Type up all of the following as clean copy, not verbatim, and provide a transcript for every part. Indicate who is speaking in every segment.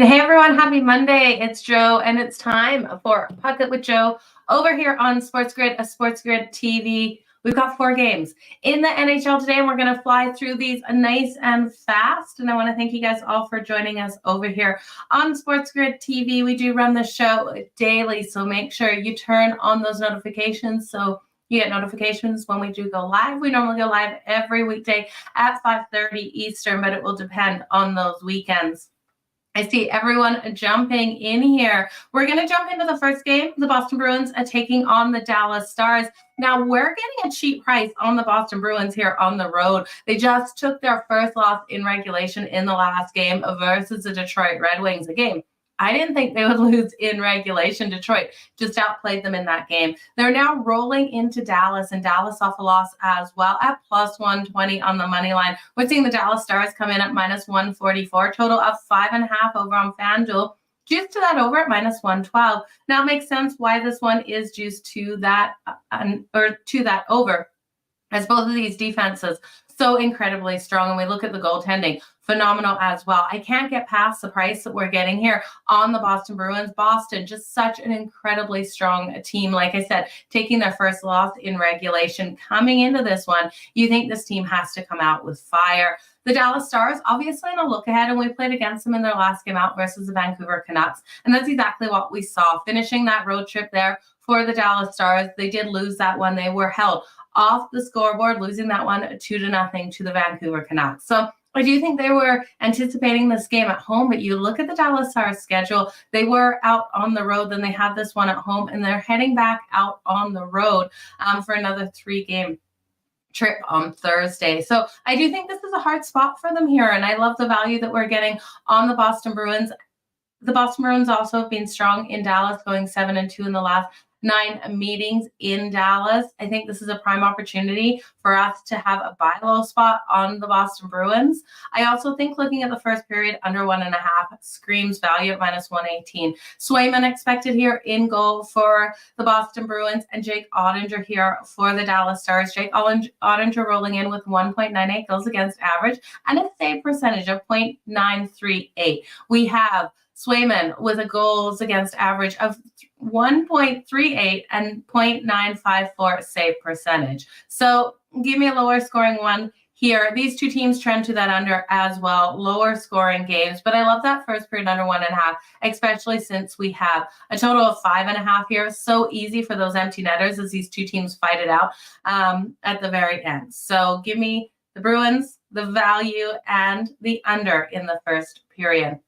Speaker 1: Hey everyone, happy Monday. It's Jo, and it's time for Puck It with Jo over here on SportsGridTV. We've got 4 games in the NHL today, and we're going to fly through these nice and fast. And I want to thank you guys all for joining us over here on SportsGridTV. We do run the show daily, so make sure you turn on those notifications so you get notifications when we do go live. We normally go live every weekday at 5:30 Eastern, but it will depend on those weekends. I see everyone jumping in here. We're going to jump into the first game. The Boston Bruins are taking on the Dallas Stars. Now, we're getting a cheap price on the Boston Bruins here on the road. They just took their first loss in regulation in the last game versus the Detroit Red Wings, a game I didn't think they would lose in regulation. Detroit just outplayed them in that game. They're now rolling into Dallas, and Dallas off a loss as well at plus 120 on the money line. We're seeing the Dallas Stars come in at minus 144, total of 5.5 over on FanDuel. Juiced to that over at minus 112. Now it makes sense why this one is juiced to that over, as both of these defenses so incredibly strong. And we look at the goaltending, phenomenal as well. I can't get past the price that we're getting here on the Boston Bruins. Boston, just such an incredibly strong team. Like I said, taking their first loss in regulation. Coming into this one, you think this team has to come out with fire. The Dallas Stars, obviously in a look ahead, and we played against them in their last game out versus the Vancouver Canucks. And that's exactly what we saw. Finishing that road trip there for the Dallas Stars, they did lose that one. They were held off the scoreboard, losing that one 2-0 to the Vancouver Canucks. So I do think they were anticipating this game at home, but you look at the Dallas Stars schedule, they were out on the road, then they have this one at home, and they're heading back out on the road for another 3-game trip on Thursday. So I do think this is a hard spot for them here, and I love the value that we're getting on the Boston Bruins. The Boston Bruins also have been strong in Dallas, going 7-2 in the last 9 meetings in Dallas. I think this is a prime opportunity for us to have a buy low spot on the Boston Bruins. I also think looking at the first period, under 1.5 screams value at minus 118. Swayman expected here in goal for the Boston Bruins, and Jake Ottinger here for the Dallas Stars. Jake Ottinger rolling in with 1.98 goals against average and a save percentage of .938. We have Swayman with a goals against average of 1.38 and .954 save percentage. So give me a lower scoring one here. These two teams trend to that under as well, lower scoring games. But I love that first period under 1.5, especially since we have a total of 5.5 here. So easy for those empty netters as these two teams fight it out at the very end. So give me the Bruins, the value, and the under in the first period.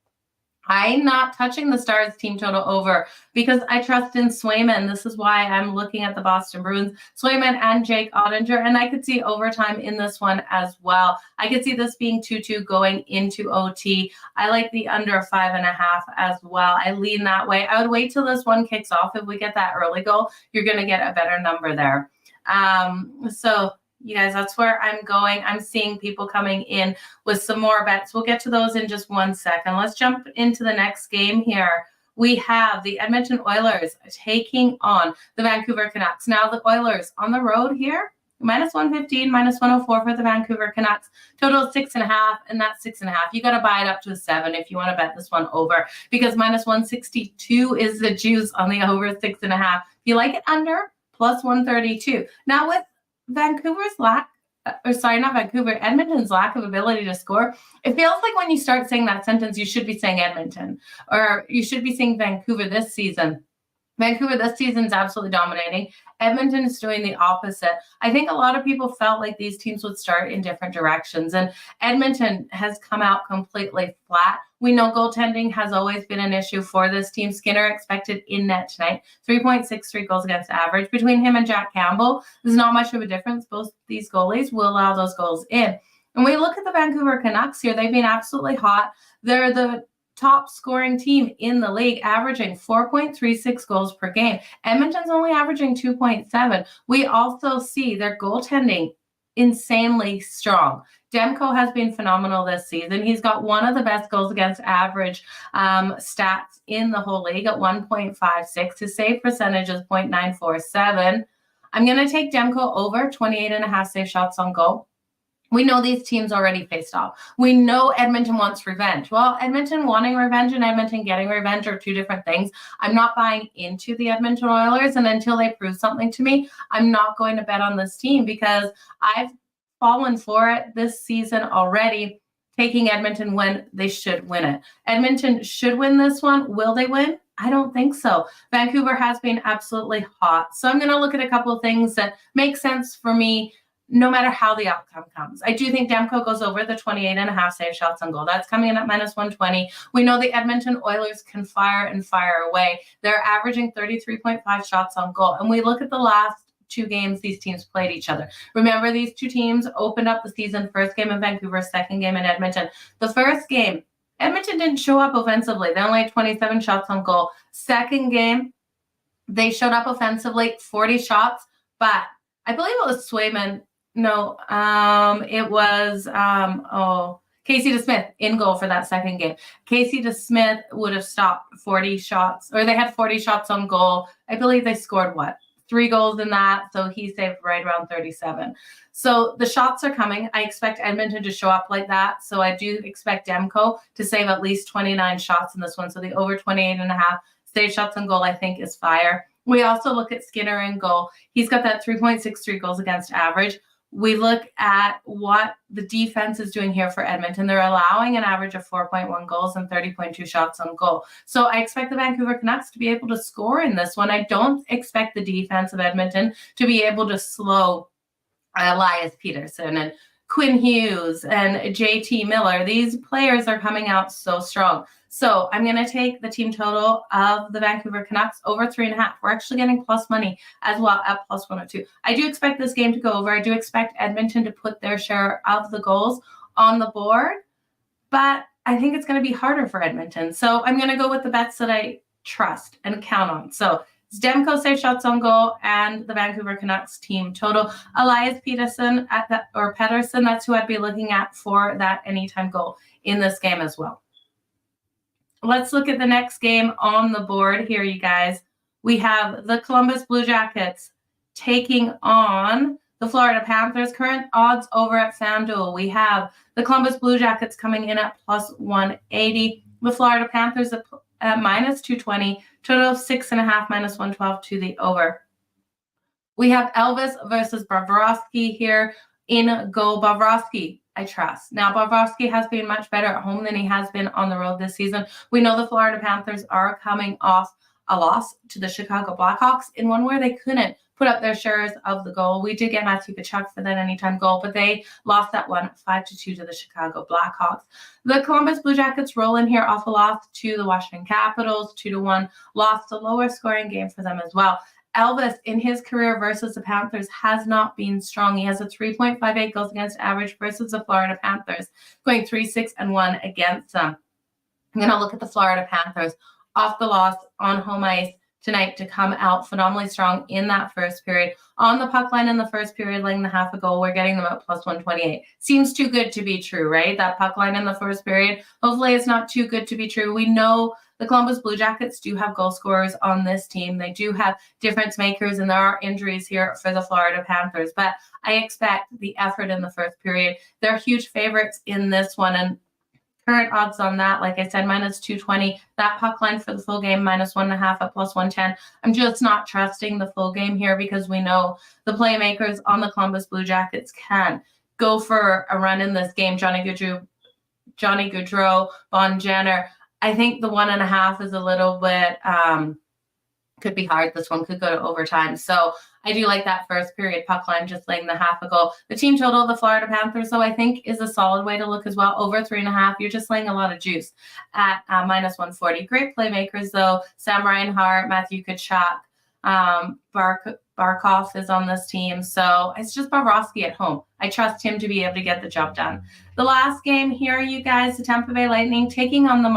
Speaker 1: I'm not touching the Stars team total over because I trust in Swayman. This is why I'm looking at the Boston Bruins, Swayman and Jake Ottinger, and I could see overtime in this one as well. I could see this being 2-2 going into OT. I like the under 5.5 as well. I lean that way. I would wait till this one kicks off. If we get that early goal, you're going to get a better number there. So you guys, that's where I'm going. I'm seeing people coming in with some more bets. We'll get to those in just 1 second. Let's jump into the next game here. We have the Edmonton Oilers taking on the Vancouver Canucks. Now the Oilers on the road here, minus 115, minus 104 for the Vancouver Canucks. Total 6.5, and that's 6.5. You got to buy it up to a 7 if you want to bet this one over, because minus 162 is the juice on the over 6.5. If you like it under, plus 132. Now with Edmonton's lack of ability to score, it feels like when you start saying that sentence, you should be saying Edmonton, or you should be saying Vancouver this season. Vancouver this season is absolutely dominating. Edmonton is doing the opposite. I think a lot of people felt like these teams would start in different directions, and Edmonton has come out completely flat. We know goaltending has always been an issue for this team. Skinner expected in net tonight, 3.63 goals against average. Between him and Jack Campbell, there's not much of a difference. Both these goalies will allow those goals in. And we look at the Vancouver Canucks here. They've been absolutely hot. They're the top scoring team in the league, averaging 4.36 goals per game. Edmonton's only averaging 2.7. We also see their goaltending insanely strong. Demko has been phenomenal this season. He's got one of the best goals against average stats in the whole league at 1.56. His save percentage is .947. I'm going to take Demko over 28.5 save shots on goal. We know these teams already faced off. We know Edmonton wants revenge. Well, Edmonton wanting revenge and Edmonton getting revenge are two different things. I'm not buying into the Edmonton Oilers, and until they prove something to me, I'm not going to bet on this team because I've fallen for it this season already, taking Edmonton when they should win it. Edmonton should win this one. Will they win? I don't think so. Vancouver has been absolutely hot. So I'm going to look at a couple of things that make sense for me no matter how the outcome comes. I do think Demko goes over the 28.5 save shots on goal. That's coming in at -120. We know the Edmonton Oilers can fire and fire away. They're averaging 33.5 shots on goal. And we look at the last 2 games these teams played each other. Remember, these 2 teams opened up the season, first game in Vancouver, second game in Edmonton. The first game, Edmonton didn't show up offensively. They only had 27 shots on goal. Second game, they showed up offensively, 40 shots, but I believe it was Swayman. No, it was Casey DeSmith in goal for that second game. Casey DeSmith would have stopped 40 shots, or they had 40 shots on goal. I believe they scored 3 goals in that, so he saved right around 37. So the shots are coming. I expect Edmonton to show up like that. So I do expect Demko to save at least 29 shots in this one. So the over 28.5 save shots on goal, I think, is fire. We also look at Skinner in goal. He's got that 3.63 goals against average. We look at what the defense is doing here for Edmonton. They're allowing an average of 4.1 goals and 30.2 shots on goal. So I expect the Vancouver Canucks to be able to score in this one. I don't expect the defense of Edmonton to be able to slow Elias Peterson and Quinn Hughes and JT Miller. These players are coming out so strong. So I'm going to take the team total of the Vancouver Canucks over 3.5. We're actually getting plus money as well at plus 102. I do expect this game to go over. I do expect Edmonton to put their share of the goals on the board, but I think it's going to be harder for Edmonton. So I'm going to go with the bets that I trust and count on. So it's Demko save shots on goal and the Vancouver Canucks team total. Elias Peterson Pettersson, that's who I'd be looking at for that anytime goal in this game as well. Let's look at the next game on the board here, you guys. We have the Columbus Blue Jackets taking on the Florida Panthers. Current odds over at FanDuel. We have the Columbus Blue Jackets coming in at plus 180. The Florida Panthers at minus 220. Total of 6.5, minus 112 to the over. We have Elvis versus Bobrovsky here in goal. Bobrovsky, I trust. Now, Bobrovsky has been much better at home than he has been on the road this season. We know the Florida Panthers are coming off a loss to the Chicago Blackhawks in one where they couldn't put up their shares of the goal. We did get Matthew Tkachuk for that anytime goal, but they lost that one 5-2 to the Chicago Blackhawks. The Columbus Blue Jackets roll in here off a loss to the Washington Capitals, 2-1, lost a lower scoring game for them as well. Elvis, in his career versus the Panthers, has not been strong. He has a 3.58 goals against average versus the Florida Panthers, going 3-6-1 against them. I'm going to look at the Florida Panthers off the loss on home ice tonight to come out phenomenally strong in that first period. On the puck line in the first period, laying the half a goal, we're getting them at plus 128. Seems too good to be true, right? That puck line in the first period. Hopefully it's not too good to be true. We know the Columbus Blue Jackets do have goal scorers on this team. They do have difference makers, and there are injuries here for the Florida Panthers. But I expect the effort in the first period. They're huge favorites in this one, and current odds on that, like I said, minus 220. That puck line for the full game, minus 1.5 at plus 110. I'm just not trusting the full game here because we know the playmakers on the Columbus Blue Jackets can go for a run in this game. Johnny Gaudreau, Von Jenner. I think the 1.5 is a little bit, could be hard. This one could go to overtime. So I do like that first period puck line, just laying the half a goal. The team total of the Florida Panthers, though, I think is a solid way to look as well. Over 3.5, you're just laying a lot of juice at minus 140. Great playmakers, though. Sam Reinhart, Matthew Tkachuk, Barkov is on this team. So it's just Bobrovsky at home. I trust him to be able to get the job done. The last game here, you guys, the Tampa Bay Lightning taking on the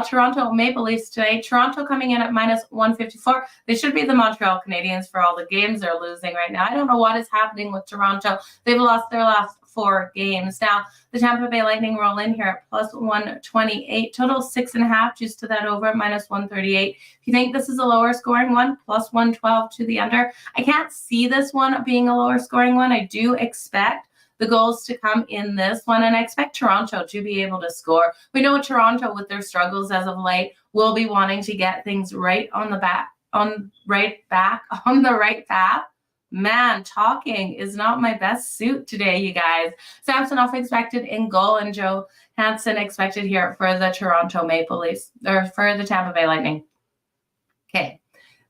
Speaker 1: Toronto Maple Leafs today. Toronto coming in at minus 154. They should be the Montreal Canadiens for all the games they're losing right now. I don't know what is happening with Toronto. They've lost their last 4 games. Now, the Tampa Bay Lightning roll in here at plus 128, total 6.5, juice to that over, minus 138. If you think this is a lower scoring one, plus 112 to the under. I can't see this one being a lower scoring one. I do expect the goals to come in this one, and I expect Toronto to be able to score. We know Toronto, with their struggles as of late, will be wanting to get things right on the back, on the right path. Man, talking is not my best suit today, you guys. Samsonov expected in goal, and Joe Hansen expected here for the Toronto Maple Leafs, or for the Tampa Bay Lightning. Okay.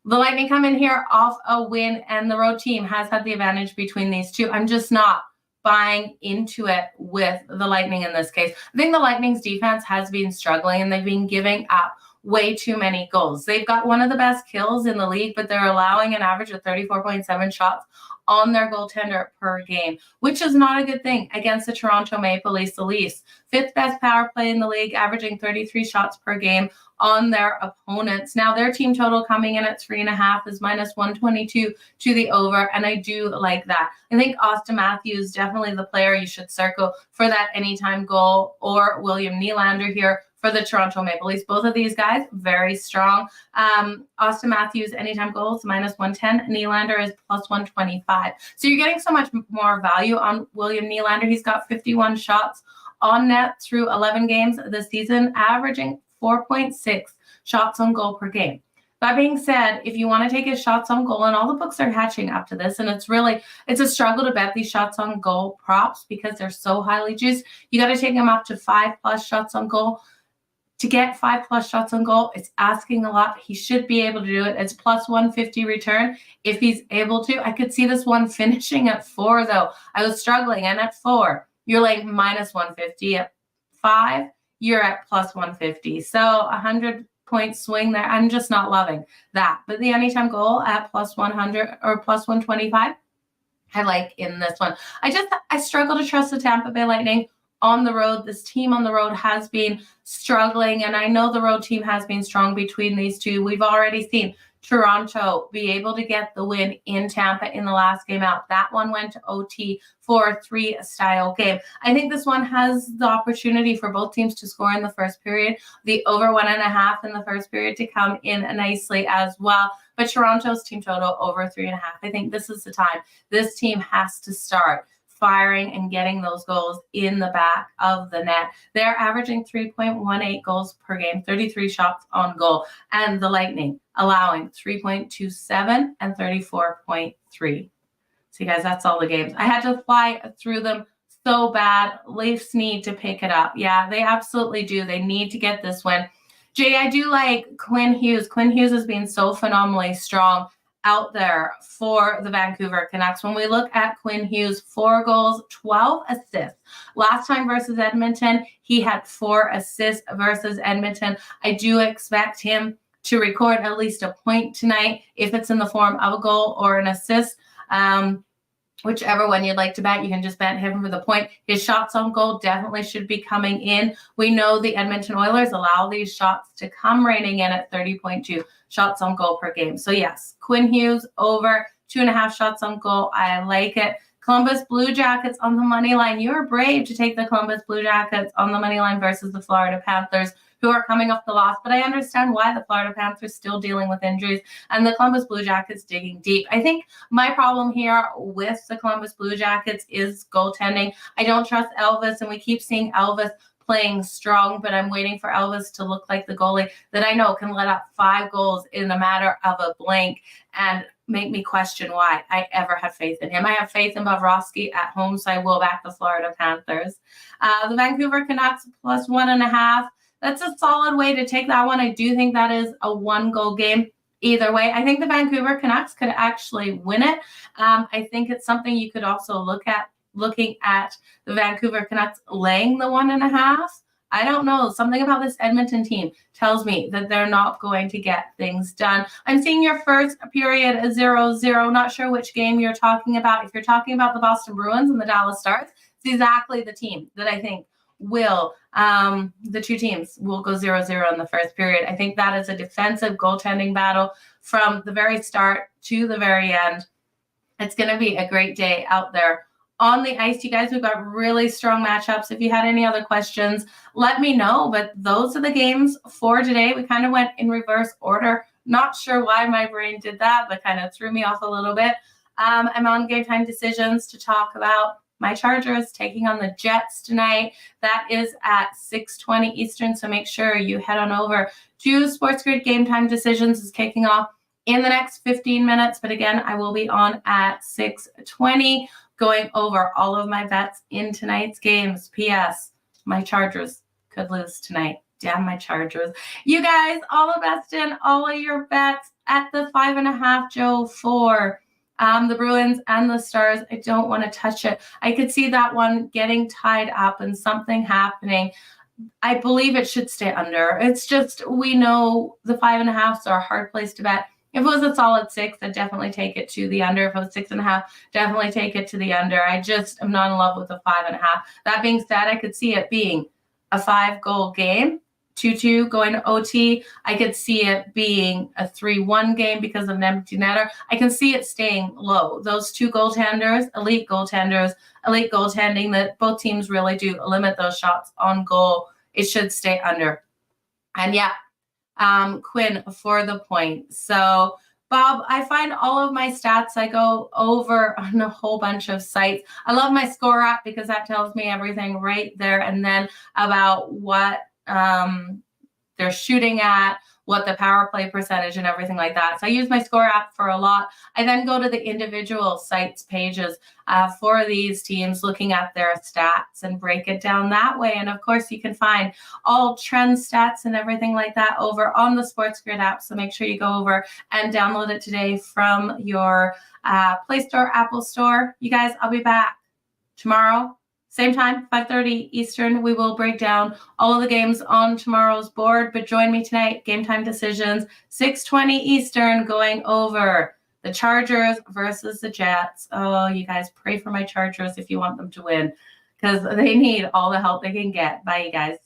Speaker 1: The Lightning come in here off a win, and the road team has had the advantage between these two. I'm just not buying into it with the Lightning in this case. I think the Lightning's defense has been struggling, and they've been giving up way too many goals. They've got one of the best kills in the league, but they're allowing an average of 34.7 shots on their goaltender per game, which is not a good thing against the Toronto Maple Leafs. The Leafs, 5th best power play in the league, averaging 33 shots per game on their opponents. Now, their team total coming in at 3.5 is minus 122 to the over, and I do like that. I think Austin Matthews, definitely the player you should circle for that anytime goal, or William Nylander here for the Toronto Maple Leafs. Both of these guys, very strong. Austin Matthews, anytime goals, minus 110. Nylander is plus 125. So you're getting so much more value on William Nylander. He's got 51 shots on net through 11 games this season, averaging 4.6 shots on goal per game. That being said, if you want to take his shots on goal, and all the books are hatching up to this, and it's a struggle to bet these shots on goal props because they're so highly juiced. You got to take him up to 5+ shots on goal. To get 5+ shots on goal, it's asking a lot. He should be able to do it. It's plus 150 return if he's able to. I could see this one finishing at 4, though. I was struggling, and at 4, you're like minus 150. At 5, you're at plus 150. So 100-point swing there. I'm just not loving that. But the anytime goal at plus 100 or plus 125, I like in this one. I struggle to trust the Tampa Bay Lightning on the road. This team on the road has been struggling, and I know the road team has been strong between these two. We've already seen Toronto be able to get the win in Tampa in the last game out. That one went to OT for a 3-style game. I think this one has the opportunity for both teams to score in the first period. The over 1.5 in the first period to come in nicely as well. But Toronto's team total over 3.5. I think this is the time. This team has to start firing and getting those goals in the back of the net. They're averaging 3.18 goals per game, 33 shots on goal, and the Lightning allowing 3.27 and 34.3. So, guys, that's all the games. I had to fly through them so bad. Leafs need to pick it up. Yeah, they absolutely do. They need to get this win. Jay, I do like Quinn Hughes. Quinn Hughes has been so phenomenally strong out there for the Vancouver Canucks. When we look at Quinn Hughes, 4 goals, 12 assists. Last time versus Edmonton, he had 4 assists versus Edmonton. I do expect him to record at least a point tonight, if it's in the form of a goal or an assist. Whichever one you'd like to bet, you can just bet him for the point. His shots on goal definitely should be coming in. We know the Edmonton Oilers allow these shots to come raining in at 30.2 shots on goal per game. So yes, Quinn Hughes over 2.5 shots on goal. I like it. Columbus Blue Jackets on the money line. You are brave to take the Columbus Blue Jackets on the money line versus the Florida Panthers, who are coming off the loss. But I understand why the Florida Panthers still dealing with injuries and the Columbus Blue Jackets digging deep. I think my problem here with the Columbus Blue Jackets is goaltending. I don't trust Elvis, and we keep seeing Elvis playing strong, but I'm waiting for Elvis to look like the goalie that I know can let up 5 goals in a matter of a blink and make me question why I ever had faith in him. I have faith in Bobrovsky at home, so I will back the Florida Panthers. The Vancouver Canucks plus 1.5. That's a solid way to take that one. I do think that is a 1-goal game either way. I think the Vancouver Canucks could actually win it. I think it's something you could also looking at the Vancouver Canucks laying the 1.5. I don't know. Something about this Edmonton team tells me that they're not going to get things done. I'm seeing your first period 0-0. Not sure which game you're talking about. If you're talking about the Boston Bruins and the Dallas Stars, it's exactly the team that I think will the two teams will go 0-0 in the first period. I think that is a defensive goaltending battle from the very start to the very end. It's going to be a great day out there on the ice. You guys, we've got really strong matchups. If you had any other questions, let me know. But those are the games for today. We kind of went in reverse order. Not sure why my brain did that, but kind of threw me off a little bit. I'm on Game Time Decisions to talk about my Chargers taking on the Jets tonight. That is at 6:20 Eastern, so make sure you head on over to SportsGrid. Game Time Decisions is kicking off in the next 15 minutes, but again, I will be on at 6:20 going over all of my bets in tonight's games. P.S. My Chargers could lose tonight. Damn my Chargers. You guys, all the best in all of your bets at the 5.5, Joe, for the Bruins and the Stars. I don't want to touch it. I could see that one getting tied up and something happening. I believe it should stay under. It's just, we know the 5.5s are a hard place to bet. If it was a solid 6, I'd definitely take it to the under. If it was 6.5, definitely take it to the under. I just am not in love with the 5.5. That being said, I could see it being a 5-goal game. 2-2 going to OT. I could see it being a 3-1 game because of an empty netter. I can see it staying low. Those two goaltenders, elite goaltenders, elite goaltending, that both teams really do limit those shots on goal. It should stay under. And yeah, Quinn for the point. So Bob, I find all of my stats, I go over on a whole bunch of sites. I love my score app because that tells me everything right there and then about what they're shooting at, what the power play percentage and everything like that. So I use my score app for a lot. I then go to the individual sites pages for these teams, looking at their stats and break it down that way. And of course, you can find all trend stats and everything like that over on the SportsGrid app. So make sure you go over and download it today from your Play Store, Apple Store. You guys, I'll be back tomorrow. Same time, 5:30 Eastern. We will break down all of the games on tomorrow's board. But join me tonight, Game Time Decisions, 6:20 Eastern, going over the Chargers versus the Jets. Oh, you guys, pray for my Chargers if you want them to win, because they need all the help they can get. Bye, you guys.